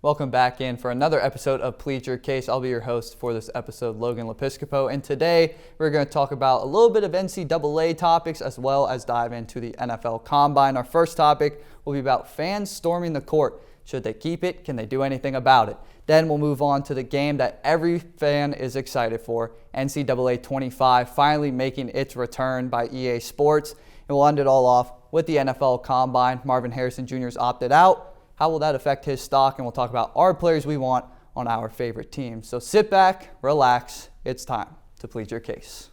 Welcome back in for another episode of Plead Your Case. I'll be your host for this episode, Logan Lepiscopo, and today we're going to talk about a little bit of NCAA topics as well as dive into the NFL Combine. Our first topic will be about fans storming the court. Should they keep it? Can they do anything about it? Then we'll move on to the game that every fan is excited for, NCAA 25, finally making its return by EA Sports. And we'll end it all off with the NFL Combine. Marvin Harrison Jr. has opted out. How will that affect his stock? And we'll talk about our players we want on our favorite teams. So sit back, relax. It's time to plead your case.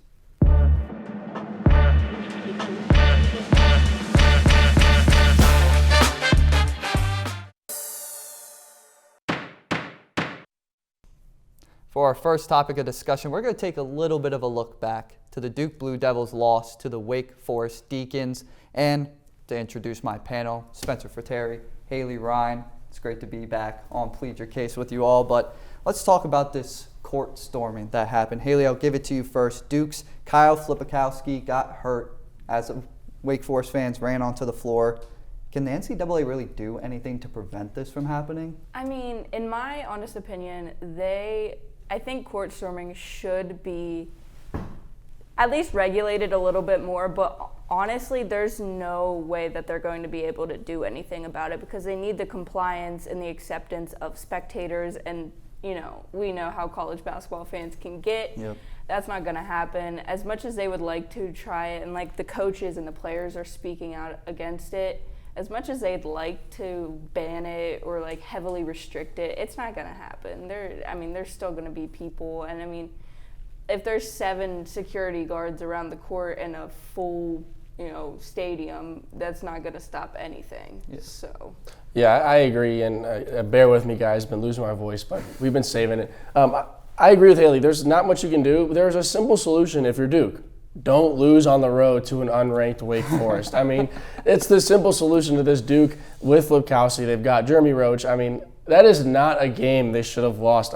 For our first topic of discussion, we're going to take a little bit of a look back to the Duke Blue Devils' loss to the Wake Forest Deacons. And to introduce my panel, Spencer Frattare, Haley Ryan. It's great to be back on Plead Your Case with you all. But let's talk about this court storming that happened. Haley, I'll give it to you first. Duke's Kyle Filipowski got hurt as Wake Forest fans ran onto the floor. Can the NCAA really do anything to prevent this from happening? I mean, in my honest opinion, I think court storming should be at least regulated a little bit more, but honestly, there's no way that they're going to be able to do anything about it because they need the compliance and the acceptance of spectators, and we know how college basketball fans can get. Yep. That's not going to happen. As much as they would like to try it, and like the coaches and the players are speaking out against it, as much as they'd like to ban it or like heavily restrict it, it's not going to happen. There's still going to be people, and if there's 7 security guards around the court and a full, stadium, that's not going to stop anything. Yes. So. Yeah, I agree, and bear with me, guys. Been losing my voice, but we've been saving it. I agree with Haley. There's not much you can do. There's a simple solution if you're Duke. Don't lose on the road to an unranked Wake Forest. It's the simple solution to this Duke with Filipowski. They've got Jeremy Roach. That is not a game they should have lost.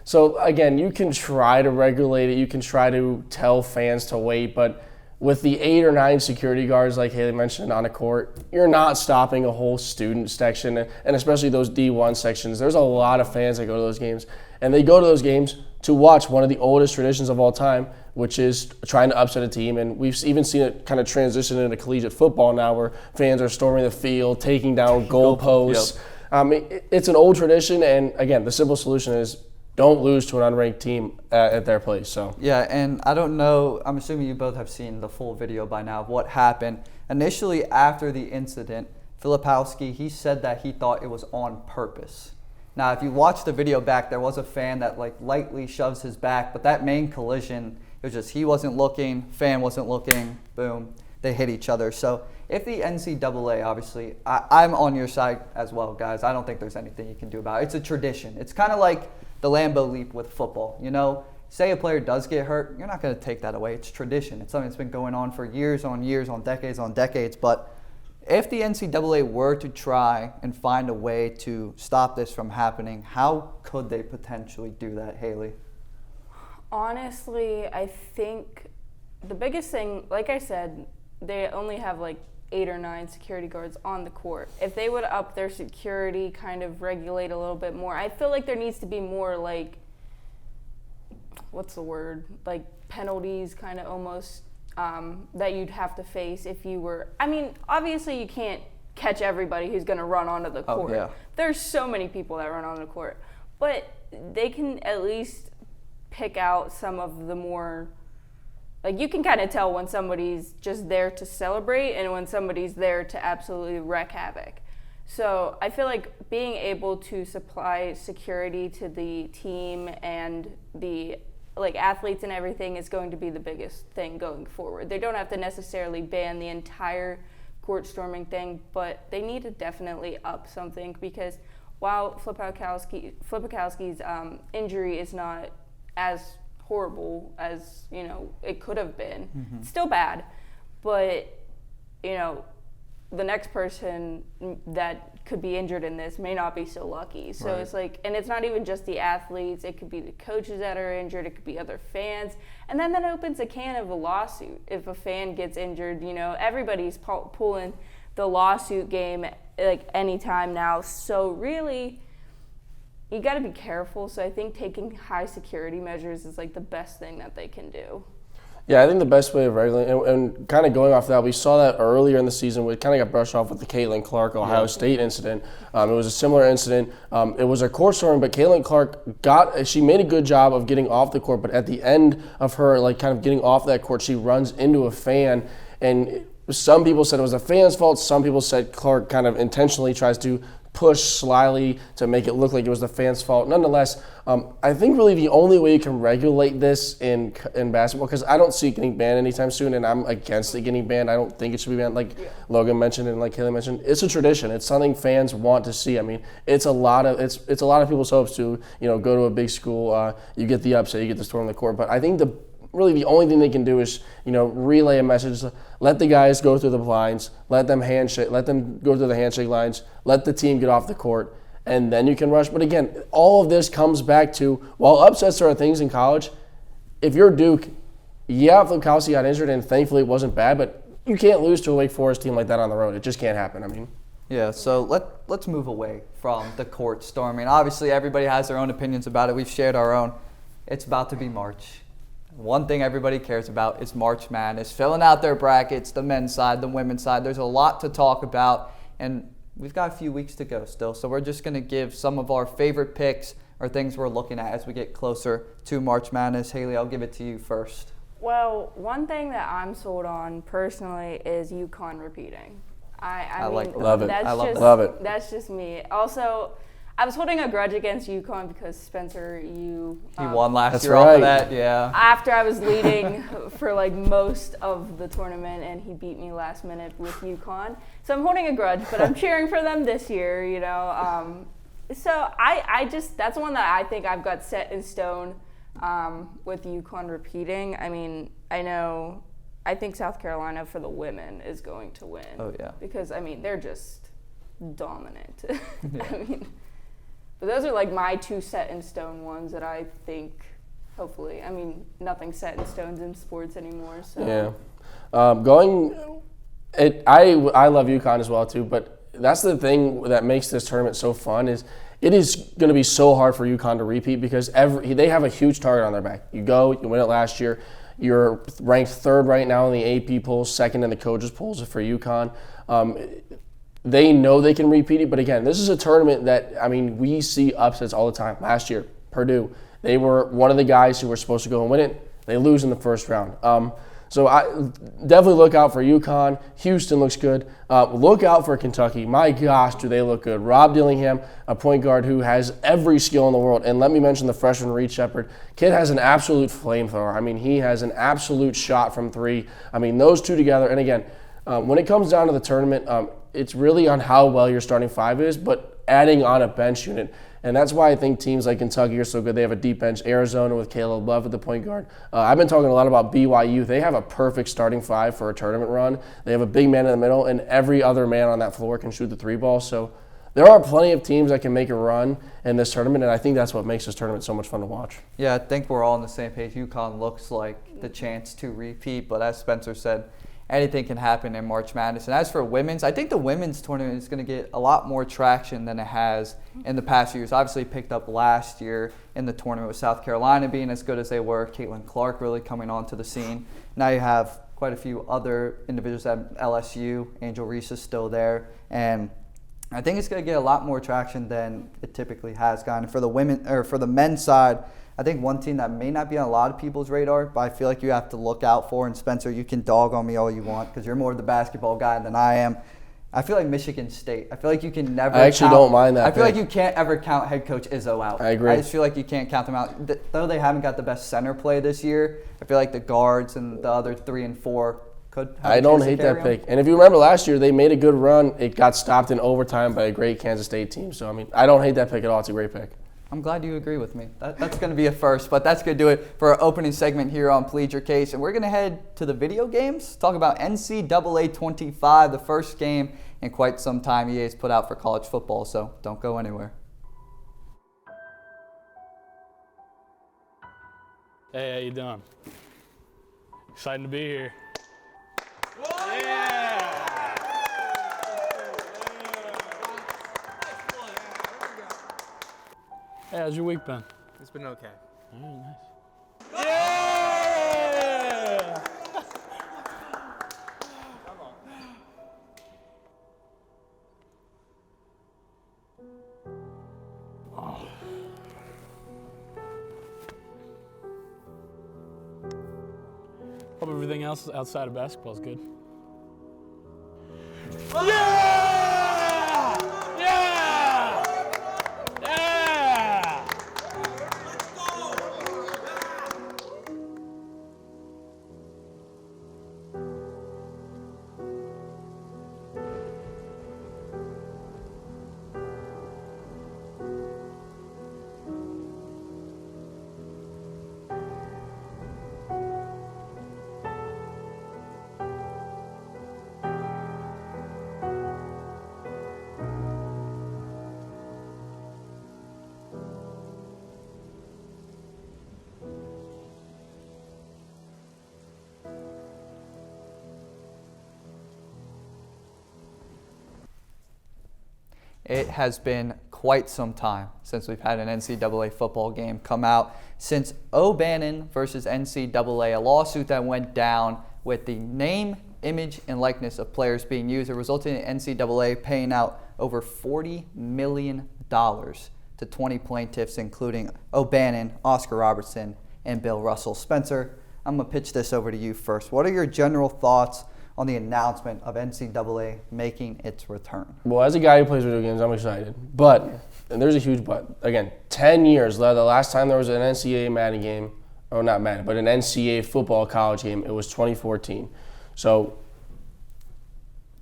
So again, you can try to regulate it. You can try to tell fans to wait, but with the 8 or 9 security guards, like Haley mentioned, on a court, you're not stopping a whole student section, and especially those D1 sections. There's a lot of fans that go to those games, and they go to those games to watch one of the oldest traditions of all time, which is trying to upset a team. And we've even seen it kind of transition into collegiate football now, where fans are storming the field, taking down goalposts. Yep. It's an old tradition, and again, the simple solution is don't lose to an unranked team at their place. So yeah, and I don't know, I'm assuming you both have seen the full video by now of what happened. Initially, after the incident, Filipowski, he said that he thought it was on purpose. Now, if you watch the video back, there was a fan that lightly shoves his back, but that main collision, it was just he wasn't looking, fan wasn't looking, boom, they hit each other. So if the NCAA, obviously, I'm on your side as well, guys. I don't think there's anything you can do about it. It's a tradition. It's kind of like the Lambeau leap with football. Say a player does get hurt, you're not going to take that away. It's tradition. It's something that's been going on for years on years, on decades. But if the NCAA were to try and find a way to stop this from happening, how could they potentially do that, Haley? Honestly, I think the biggest thing, like I said, they only have 8 or 9 security guards on the court. If they would up their security, kind of regulate a little bit more, I feel like there needs to be more penalties kind of almost that you'd have to face if you were, obviously you can't catch everybody who's going to run onto the court. Oh, yeah. There's so many people that run on the court, but they can at least pick out some of the more, you can kind of tell when somebody's just there to celebrate and when somebody's there to absolutely wreak havoc. So I feel like being able to supply security to the team and the athletes and everything is going to be the biggest thing going forward. They don't have to necessarily ban the entire court storming thing, but they need to definitely up something, because while Filipowski's injury is not as horrible as it could have been, It's still bad, but the next person that could be injured in this may not be so lucky. So Right. It's and it's not even just the athletes, it could be the coaches that are injured, it could be other fans, and then that opens a can of a lawsuit. If a fan gets injured, everybody's pulling the lawsuit game anytime now. So really, you got to be careful. So I think taking high security measures is like the best thing that they can do. Yeah, I think the best way of regulating, and kind of going off that, we saw that earlier in the season. We kind of got brushed off with the Caitlin Clark Ohio State incident. It was a similar incident. It was a court storming, but Caitlin Clark she made a good job of getting off the court. But at the end of her, like kind of getting off that court, she runs into a fan, and some people said it was the fan's fault. Some people said Clark kind of intentionally tries to push slyly to make it look like it was the fans' fault. Nonetheless, I think really the only way you can regulate this in basketball, because I don't see it getting banned anytime soon, and I'm against it getting banned. I don't think it should be banned, like Logan mentioned and like Haley mentioned. It's a tradition. It's something fans want to see. I mean, it's a lot of people's hopes to go to a big school. You get the upset, you get the storm on the court. But I think really the only thing they can do is relay a message. Let the guys go through the lines, let them go through the handshake lines, let the team get off the court, and then you can rush. But again, all of this comes back to, while upsets are things in college, if you're Duke, Filipowski got injured and thankfully it wasn't bad, but you can't lose to a Wake Forest team like that on the road. It just can't happen. I mean, yeah, so let's move away from the court storming. Obviously, everybody has their own opinions about it. We've shared our own. It's about to be March. One thing everybody cares about is March Madness, filling out their brackets, the men's side, the women's side. There's a lot to talk about, and we've got a few weeks to go still. So we're just going to give some of our favorite picks or things we're looking at as we get closer to March Madness. Haley, I'll give it to you first. Well, one thing that I'm sold on personally is UConn repeating. I mean, love it. Love it. That's just me. Also, I was holding a grudge against UConn because Spencer, he won last year right. off of that, yeah. After I was leading for like most of the tournament, and he beat me last minute with UConn. So I'm holding a grudge, but I'm cheering for them this year, So I just, that's one that I think I've got set in stone with UConn repeating. I mean, I think South Carolina for the women is going to win. Oh, yeah. Because, I mean, they're just dominant. Yeah. I mean, but those are like my two set in stone ones that I think, hopefully, I mean, nothing's set in stones in sports anymore. So. Yeah. I love UConn as well too, but that's the thing that makes this tournament so fun is it is going to be so hard for UConn to repeat because they have a huge target on their back. You win it last year. You're ranked third right now in the AP polls, second in the coaches polls for UConn. They know they can repeat it, but again, this is a tournament that, I mean, we see upsets all the time. Last year, Purdue, they were one of the guys who were supposed to go and win it. They lose in the first round. So I definitely look out for UConn. Houston looks good. Look out for Kentucky. My gosh, do they look good. Rob Dillingham, a point guard who has every skill in the world. And let me mention the freshman Reed Shepherd. Kid has an absolute flamethrower. I mean, he has an absolute shot from three. I mean, those two together. And again, when it comes down to the tournament, it's really on how well your starting five is, but adding on a bench unit. And that's why I think teams like Kentucky are so good. They have a deep bench. Arizona with Caleb Love at the point guard. I've been talking a lot about BYU. They have a perfect starting five for a tournament run. They have a big man in the middle, and every other man on that floor can shoot the three ball. So there are plenty of teams that can make a run in this tournament, and I think that's what makes this tournament so much fun to watch. Yeah, I think we're all on the same page. UConn looks like the chance to repeat, but as Spencer said, anything can happen in March Madness. And as for women's, I think the women's tournament is going to get a lot more traction than it has in the past years. Obviously picked up last year in the tournament with South Carolina being as good as they were, Caitlin Clark really coming onto the scene. Now you have quite a few other individuals at LSU. Angel Reese is still there. And I think it's going to get a lot more traction than it typically has gotten. For the women, or for the men's side, I think one team that may not be on a lot of people's radar, but I feel like you have to look out for, and Spencer, you can dog on me all you want because you're more of the basketball guy than I am. I feel like Michigan State. I feel like you can never don't mind that I feel pick. like you can't ever count head coach Izzo out. I agree. I just feel like you can't count them out. Though they haven't got the best center play this year, I feel like the guards and the other 3 and 4 could have I don't hate that pick. And if you remember last year, they made a good run. It got stopped in overtime by a great Kansas State team. So, I mean, I don't hate that pick at all. It's a great pick. I'm glad you agree with me. That's going to be a first, but that's going to do it for our opening segment here on Plead Your Case. And we're going to head to the video games, talk about NCAA 25, the first game in quite some time EA's put out for college football, so don't go anywhere. Hey, how you doing? Excited to be here. Hey, how's your week been? It's been okay. All right, nice. Hope everything else outside of basketball is good. It has been quite some time since we've had an NCAA football game come out. Since O'Bannon versus NCAA, a lawsuit that went down with the name, image, and likeness of players being used, it resulted in NCAA paying out over $40 million to 20 plaintiffs, including O'Bannon, Oscar Robertson, and Bill Russell. Spencer, I'm going to pitch this over to you first. What are your general thoughts on the announcement of NCAA making its return? Well, as a guy who plays video games, I'm excited. But, and there's a huge but, again, 10 years. The last time there was an NCAA Madden game, or not Madden, but an NCAA football college game, it was 2014. So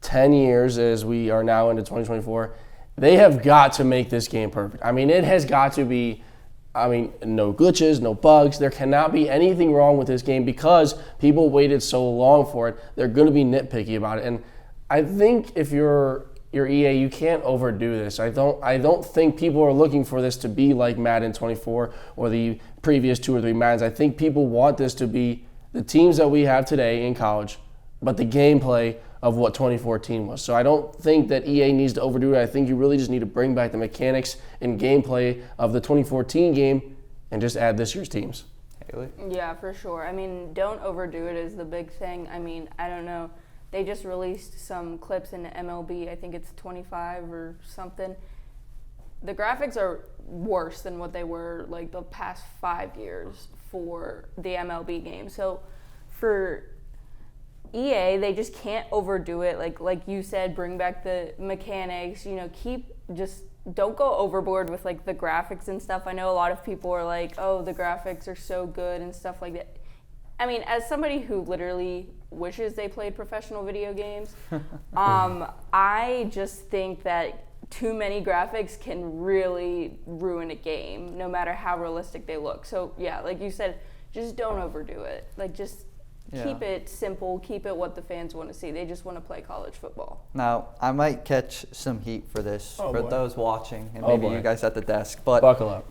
10 years as we are now into 2024, they have got to make this game perfect. I mean, it has got to be, no glitches, no bugs. There cannot be anything wrong with this game because people waited so long for it. They're going to be nitpicky about it. And I think if you're EA, you can't overdo this. I don't think people are looking for this to be like Madden 24 or the previous 2 or 3 Maddens. I think people want this to be the teams that we have today in college, but the gameplay of what 2014 was. So I don't think that EA needs to overdo it. I think you really just need to bring back the mechanics and gameplay of the 2014 game and just add this year's teams. Haley? Yeah, for sure. I mean, don't overdo it is the big thing. I mean, I don't know. They just released some clips in the MLB. I think it's 25 or something. The graphics are worse than what they were like the past 5 years for the MLB game. So for EA, they just can't overdo it. Like you said, bring back the mechanics. Don't go overboard with like the graphics and stuff. I know a lot of people are like, oh, the graphics are so good and stuff like that. I mean, as somebody who literally wishes they played professional video games, I just think that too many graphics can really ruin a game, no matter how realistic they look. So yeah, like you said, just don't overdo it. Like just keep it simple, keep it what the fans want to see. They just want to play college football. Now, I might catch some heat for this for those watching and maybe you guys at the desk, but buckle up.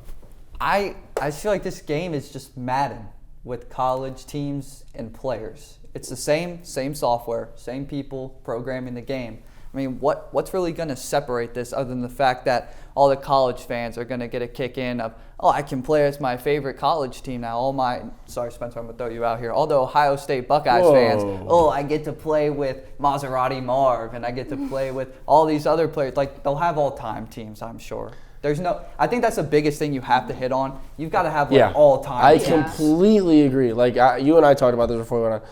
I feel like this game is just Madden with college teams and players. It's the same software, same people programming the game. I mean, what's really going to separate this other than the fact that all the college fans are going to get a kick in of, oh, I can play as my favorite college team now. Sorry, Spencer, I'm going to throw you out here. All the Ohio State Buckeyes fans, I get to play with Maserati Marv and I get to play with all these other players. Like, they'll have all-time teams, I'm sure. I think that's the biggest thing you have to hit on. You've got to have all-time. I completely agree. Like you and I talked about this before we went on.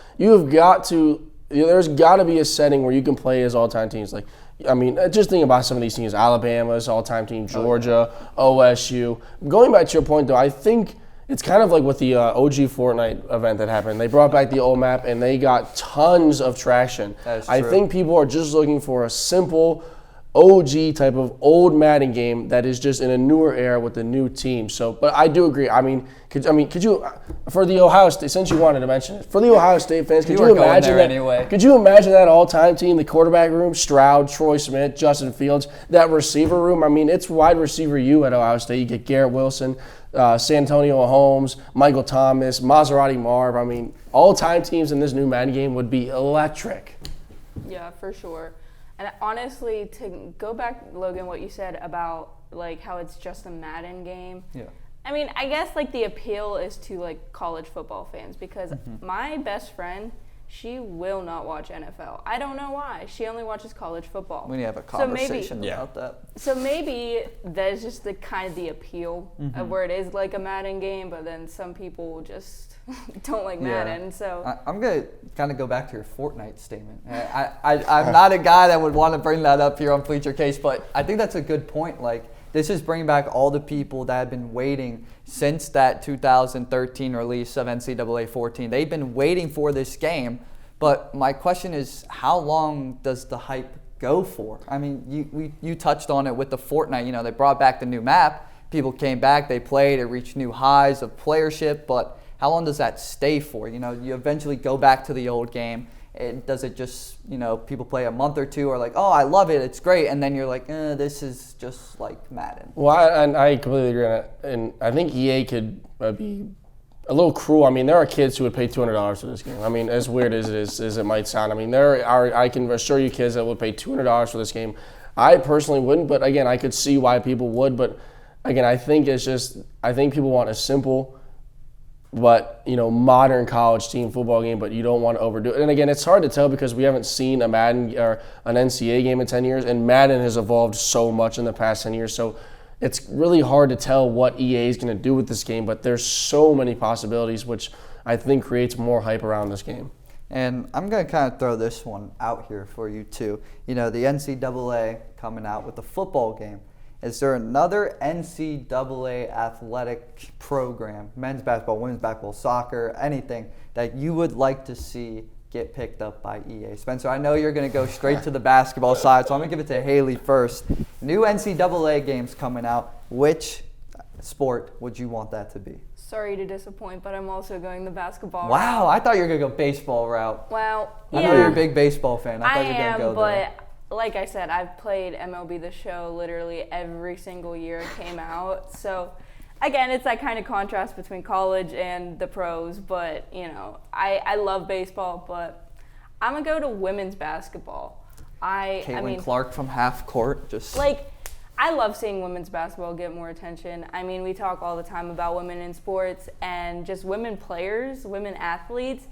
There's got to be a setting where you can play as all-time teams. Like, I mean, just think about some of these teams. Alabama's all-time team, Georgia, OSU. Going back to your point, though, I think it's kind of like with the OG Fortnite event that happened. They brought back the old map, and they got tons of traction. That is true. I think people are just looking for a simple OG type of old Madden game that is just in a newer era with the new team. So, but I do agree. Could you, for the Ohio State, since you wanted to mention it, for the Ohio State fans, could you imagine that? Anyway. Could you imagine that all-time team, the quarterback room, Stroud, Troy Smith, Justin Fields, that receiver room? I mean, it's wide receiver U at Ohio State. You get Garrett Wilson, Santonio Holmes, Michael Thomas, Maserati Marv. I mean, all-time teams in this new Madden game would be electric. Yeah, for sure. And honestly, to go back, Logan, what you said about like how it's just a Madden game. Yeah. I mean, I guess like the appeal is to like college football fans because my best friend, she will not watch NFL. I don't know why. She only watches college football. We need to have a conversation Yeah. about that. So maybe that's just the kind of the appeal of where it is like a Madden game, but then some people just don't like Madden. So I'm going to kind of go back to your Fortnite statement. I'm not a guy that would want to bring that up here on Plead Your Case, but I think that's a good point. Like, this is bringing back all the people that have been waiting since that 2013 release of NCAA 14. They've been waiting for this game, but my question is, how long does the hype go for? I mean, you touched on it with the Fortnite. You know, they brought back the new map. People came back, they played, it reached new highs of playership, but how long does that stay for? You know, you eventually go back to the old game. Does it just, you know, people play a month or two or like, oh, I love it, it's great, and then you're like, this is just like Madden. Well, I completely agree on that, and I think EA could be a little cruel. I mean, there are kids who would pay $200 for this game. I mean, as weird as it might sound, I mean, I can assure you kids that would pay $200 for this game. I personally wouldn't, but again, I could see why people would. But again, I think people want a simple but, you know, modern college team football game, but you don't want to overdo it. And again, it's hard to tell because we haven't seen a Madden or an NCAA game in 10 years, and Madden has evolved so much in the past 10 years. So it's really hard to tell what EA is going to do with this game, but there's so many possibilities, which I think creates more hype around this game. And I'm going to kind of throw this one out here for you too. You know, the NCAA coming out with the football game. Is there another NCAA athletic program, men's basketball, women's basketball, soccer, anything, that you would like to see get picked up by EA? Spencer, I know you're going to go straight to the basketball side, so I'm going to give it to Haley first. New NCAA games coming out. Which sport would you want that to be? sorry to disappoint, but I'm also going the basketball route. Wow, I thought you were going to go baseball route. Well, I know you're a big baseball fan. I thought you were going to go there. But like I said, I've played MLB The Show literally every single year it came out. So again, it's that kind of contrast between college and the pros. But, you know, I love baseball, but I'm going to go to women's basketball. Caitlin Clark from half court. Just like, I love seeing women's basketball get more attention. I mean, we talk all the time about women in sports and just women players, women athletes.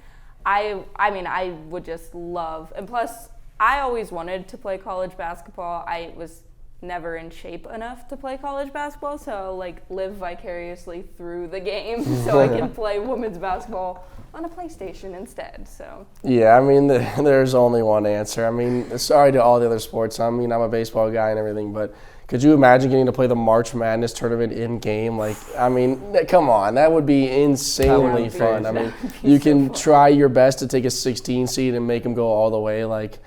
I mean, I would just love. And plus, I always wanted to play college basketball. I was never in shape enough to play college basketball, so like live vicariously through the game so I can play women's basketball on a PlayStation instead. So yeah, I mean, there's only one answer. I mean, sorry to all the other sports. I mean, I'm a baseball guy and everything, but could you imagine getting to play the March Madness tournament in game? Like, I mean, come on, that would be insanely fun. I mean, you can try your best to take a 16 seed and make them go all the way. Like,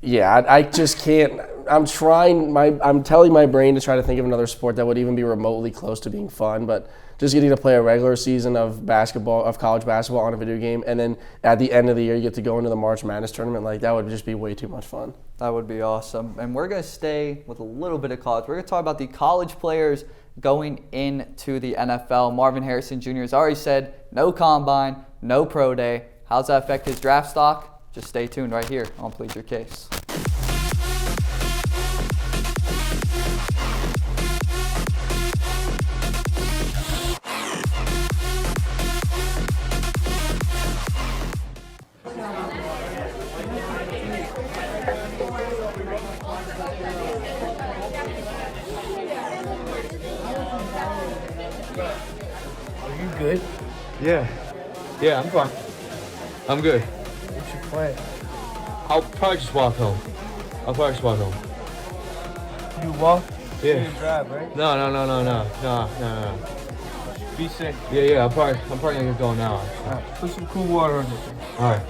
yeah, I just can't. I'm telling my brain to try to think of another sport that would even be remotely close to being fun, but just getting to play a regular season of college basketball on a video game, and then at the end of the year you get to go into the March Madness tournament, like that would just be way too much fun. That would be awesome. And we're going to stay with a little bit of college. We're going to talk about the college players going into the NFL. Marvin Harrison Jr. has already said no combine, no pro day. How does that affect his draft stock? Just stay tuned right here on Plead Your Case. Are you good? Yeah, I'm fine. I'm good. What's your plan? I'll probably just walk home. You walk? Yeah. You didn't drive, right? No. Be safe. Yeah, I'm probably gonna get going now. Alright, put some cool water on your face. Alright.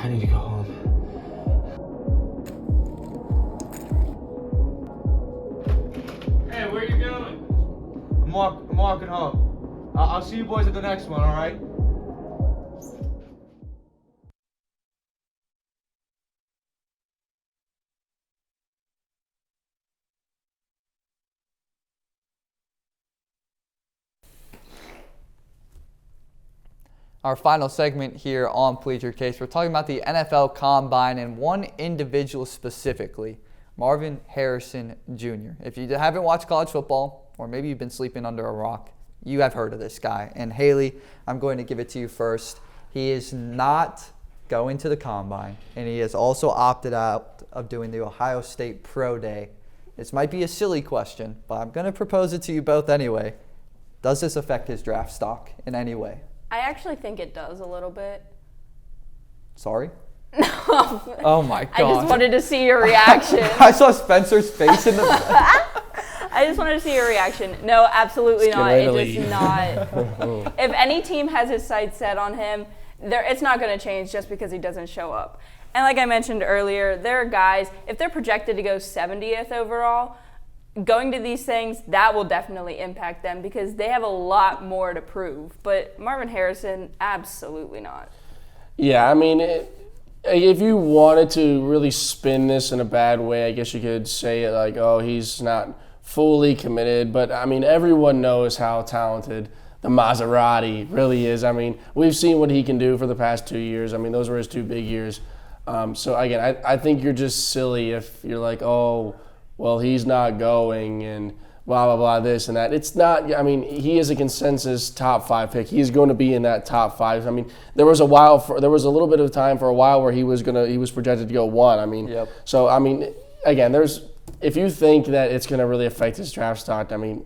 I need to go home. Hey, where you going? I'm walking home. I'll see you boys at the next one, alright? Our final segment here on Plead Your Case. We're talking about the NFL Combine and one individual specifically, Marvin Harrison Jr. If you haven't watched college football, or maybe you've been sleeping under a rock, you have heard of this guy. And Haley, I'm going to give it to you first. He is not going to the Combine, and he has also opted out of doing the Ohio State Pro Day. This might be a silly question, but I'm going to propose it to you both anyway. Does this affect his draft stock in any way? I actually think it does a little bit. Sorry? Oh my God. I just wanted to see your reaction. I saw Spencer's face in the I just wanted to see your reaction. No, absolutely not. ready to It does not. If any team has his sights set on him, it's not going to change just because he doesn't show up. And like I mentioned earlier, there are guys, if they're projected to go 70th overall, going to these things, that will definitely impact them because they have a lot more to prove. But Marvin Harrison, absolutely not. Yeah, I mean, if you wanted to really spin this in a bad way, I guess you could say it like, oh, he's not fully committed. But, I mean, everyone knows how talented the Maserati really is. I mean, we've seen what he can do for the past 2 years. I mean, those were his 2 big years. So, again, I think you're just silly if you're like, oh, well, he's not going and blah, blah, blah, this and that. It's not, I mean, he is a consensus top 5 pick. He's going to be in that top 5. I mean, there was a little bit of time for a while where he was projected to go 1. I mean, Yep. So, I mean, again, if you think that it's going to really affect his draft stock, I mean,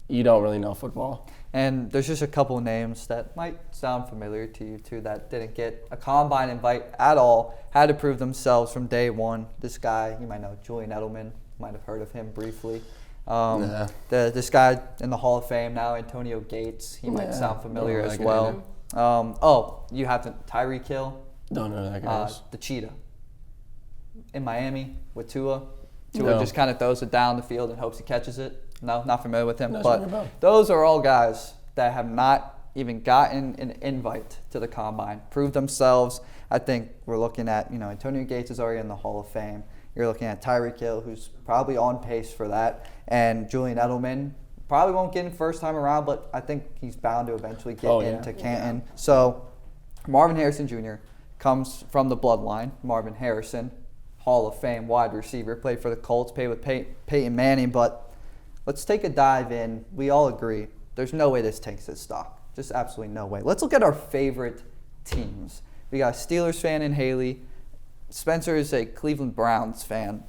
you don't really know football. And there's just a couple names that might sound familiar to you two that didn't get a Combine invite at all, had to prove themselves from day one. This guy, you might know, Julian Edelman, might have heard of him briefly. This guy in the Hall of Fame now, Antonio Gates, he might sound familiar as well. You haven't, Tyreek Hill. Don't know who that guy is. The Cheetah. In Miami with Tua. Tua just kind of throws it down the field and hopes he catches it. No, not familiar with him. But those are all guys that have not even gotten an invite to the Combine, proved themselves. I think we're looking at, Antonio Gates is already in the Hall of Fame. You're looking at Tyreek Hill, who's probably on pace for that. And Julian Edelman probably won't get in first time around, but I think he's bound to eventually get into Canton. Yeah. So Marvin Harrison Jr. comes from the bloodline. Marvin Harrison, Hall of Fame wide receiver, played for the Colts, played with Peyton Manning. But let's take a dive in. We all agree there's no way this takes his stock. Just absolutely no way. Let's look at our favorite teams. We got a Steelers fan in Haley. Spencer is a Cleveland Browns fan,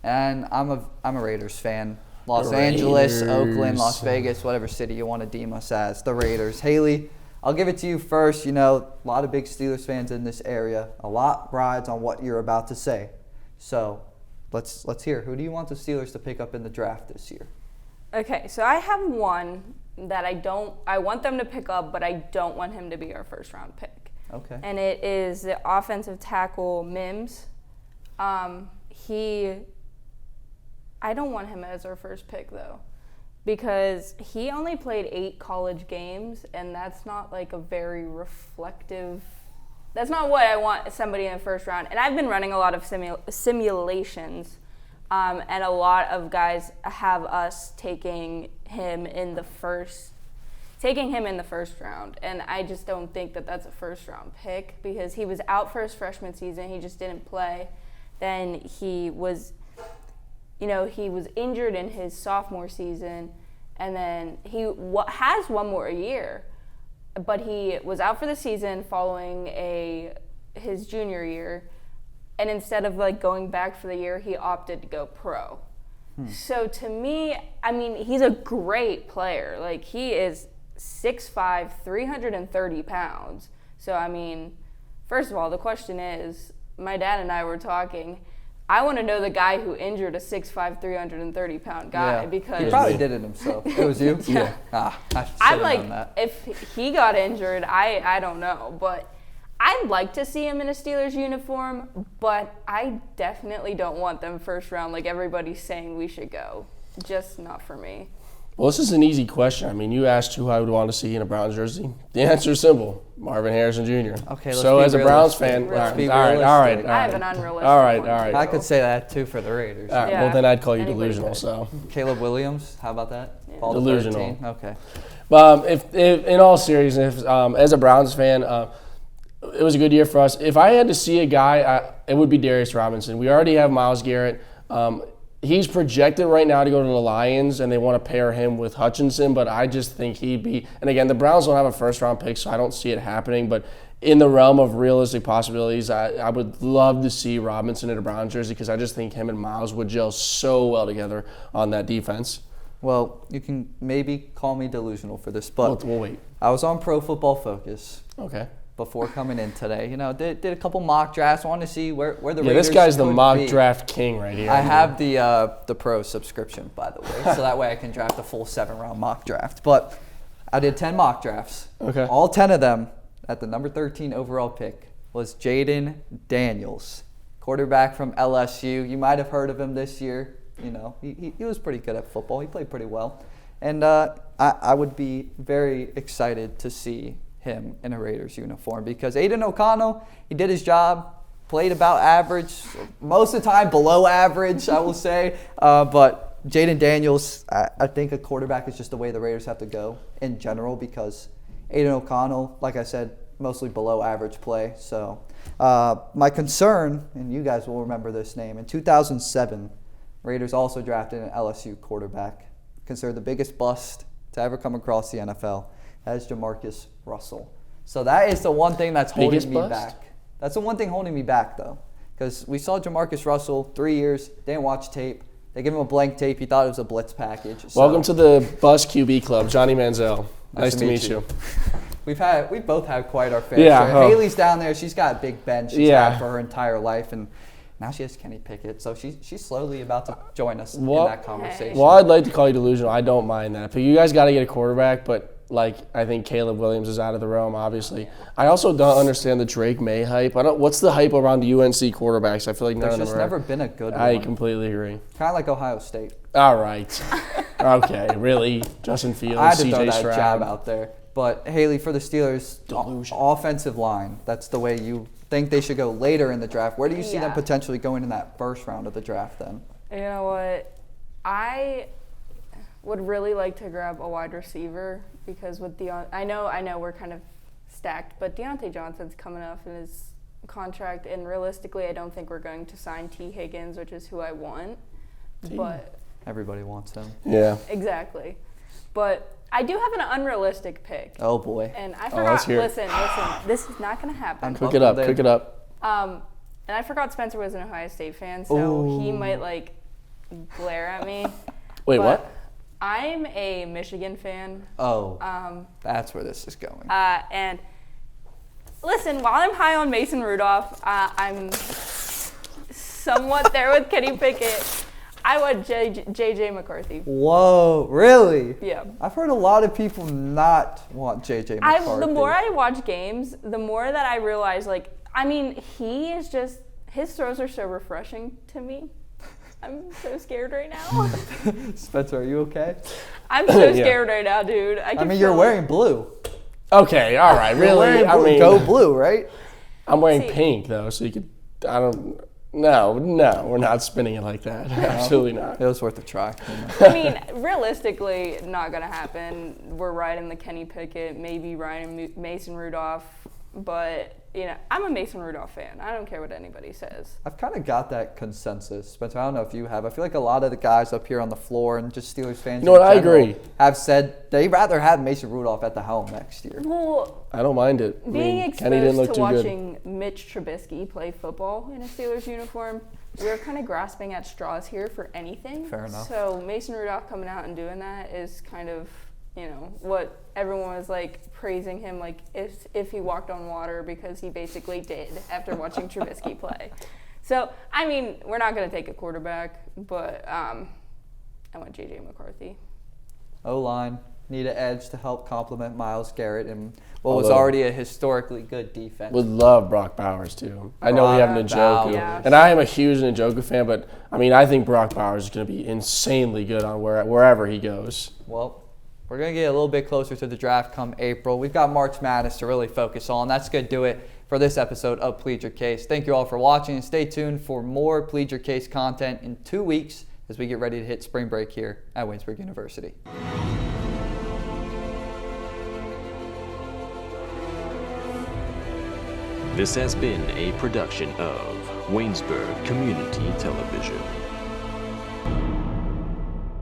and I'm a Raiders fan. Los Angeles, Oakland, Las Vegas, whatever city you want to deem us as, the Raiders. Haley, I'll give it to you first. A lot of big Steelers fans in this area. A lot rides on what you're about to say. So let's hear. Who do you want the Steelers to pick up in the draft this year? Okay, so I have one that I want them to pick up, but I don't want him to be our first round pick. Okay. And it is the offensive tackle Mims. I don't want him as our first pick though, because he only played 8 college games, and that's not like a very reflective. That's not what I want somebody in the first round. And I've been running a lot of simulations, and a lot of guys have us taking him in the first round, and I just don't think that that's a first round pick because he was out for his freshman season. He just didn't play. Then he was injured in his sophomore season, and then he has one more year, but he was out for the season following his junior year, and instead of going back for the year, he opted to go pro. So to me, I mean, he's a great player. He is 6'5", 330 pounds. So, I mean, first of all, the question is, my dad and I were talking, I want to know the guy who injured a 6'5", 330-pound guy because... He probably did it himself. It was you? Yeah. I'm like, if he got injured, I don't know. But I'd like to see him in a Steelers uniform, but I definitely don't want them first round like everybody's saying we should go. Just not for me. Well, this is an easy question. I mean, you asked who I would want to see in a Browns jersey. The answer is simple: Marvin Harrison Jr. Okay, so as a Browns fan, all right. I have an unrealistic All right. I could say that too for the Raiders. All right, well, then I'd call you delusional. So Caleb Williams, how about that? Delusional. 13. Okay. If in all seriousness, as a Browns fan, it was a good year for us. If I had to see a guy, it would be Darius Robinson. We already have Myles Garrett. He's projected right now to go to the Lions, and they want to pair him with Hutchinson, but I just think he'd be – and again, the Browns don't have a first-round pick, so I don't see it happening. But in the realm of realistic possibilities, I would love to see Robinson in a Browns jersey because I just think him and Myles would gel so well together on that defense. Well, you can maybe call me delusional for this, but We'll wait. I was on Pro Football Focus. Okay. Before coming in today, did a couple mock drafts. Wanted to see where the Raiders This guy's the could mock be. draft king right here. I have the pro subscription, by the way, so that way I can draft a full 7-round mock draft. But I did 10 mock drafts. Okay. All 10 of them at the number 13 overall pick was Jaden Daniels, quarterback from LSU. You might have heard of him this year. He was pretty good at football. He played pretty well, and I would be very excited to see him in a Raiders uniform because Aiden O'Connell, he did his job, played about average, most of the time below average, I will say. But Jaden Daniels, I think a quarterback is just the way the Raiders have to go in general because Aiden O'Connell, like I said, mostly below average play. So my concern, and you guys will remember this name, in 2007, Raiders also drafted an LSU quarterback, considered the biggest bust to ever come across the NFL. As Jamarcus Russell. So that is the one thing that's holding me back. That's the one thing holding me back, though. Because we saw Jamarcus Russell 3 years, didn't watch tape. They gave him a blank tape. He thought it was a blitz package. So. Welcome to the Bus QB Club, Johnny Manziel. Nice to meet you. We both had quite our fair Yeah, share. Haley's down there. She's got a big bench she's had for her entire life. And now she has Kenny Pickett. So she's slowly about to join us in that conversation. Well, I'd like to call you delusional. I don't mind that. But you guys got to get a quarterback, but I think Caleb Williams is out of the realm, obviously. I also don't understand the Drake May hype. What's the hype around the UNC quarterbacks? I feel like none of them There's just never been a good one. I completely agree. Kind of like Ohio State. All right. Okay, really? Justin Fields, I had to CJ throw that Stroud. jab out there. But, Haley, for the Steelers, offensive line, that's the way you think they should go later in the draft. Where do you see them potentially going in that first round of the draft then? You know what? I would really like to grab a wide receiver because with I know we're kind of stacked, but Deontay Johnson's coming up in his contract, and realistically, I don't think we're going to sign T. Higgins, which is who I want. But everybody wants him. Yeah. Exactly. But I do have an unrealistic pick. Oh boy. And I forgot. Listen. This is not going to happen. Cook it up. And I forgot Spencer was an Ohio State fan, so he might glare at me. Wait, what? I'm a Michigan fan. Oh, that's where this is going. And listen, while I'm high on Mason Rudolph, I'm somewhat there with Kenny Pickett. I want J.J. McCarthy. Whoa, really? Yeah. I've heard a lot of people not want J.J. McCarthy. The more I watch games, the more that I realize, he is just, his throws are so refreshing to me. I'm so scared right now. Spencer, are you okay? I'm so scared right now, dude. You're wearing blue. Okay, all right, really? Go blue, right? I'm wearing pink, though, so you could, No, we're not spinning it like that. Absolutely not. It was worth a try. Realistically, not going to happen. We're riding the Kenny Pickett, maybe riding Mason Rudolph. But, I'm a Mason Rudolph fan. I don't care what anybody says. I've kind of got that consensus. Spencer, I don't know if you have. I feel like a lot of the guys up here on the floor and just Steelers fans I agree. have said they'd rather have Mason Rudolph at the helm next year. Well, I don't mind it. Being Kenny didn't look exposed to too watching Mitch Trubisky play football in a Steelers uniform, we're kind of grasping at straws here for anything. Fair enough. So Mason Rudolph coming out and doing that is kind of, what everyone was praising him if he walked on water, because he basically did after watching Trubisky play. So, we're not going to take a quarterback, but I want J.J. McCarthy. O-line, need an edge to help complement Myles Garrett and what was already a historically good defense. Would love Brock Bowers, too. I know we have Njoku. Yeah. And I am a huge Njoku fan, but, I think Brock Bowers is going to be insanely good on wherever he goes. Well, we're going to get a little bit closer to the draft come April. We've got March Madness to really focus on. That's going to do it for this episode of Plead Your Case. Thank you all for watching, and stay tuned for more Plead Your Case content in 2 weeks as we get ready to hit spring break here at Waynesburg University. This has been a production of Waynesburg Community Television.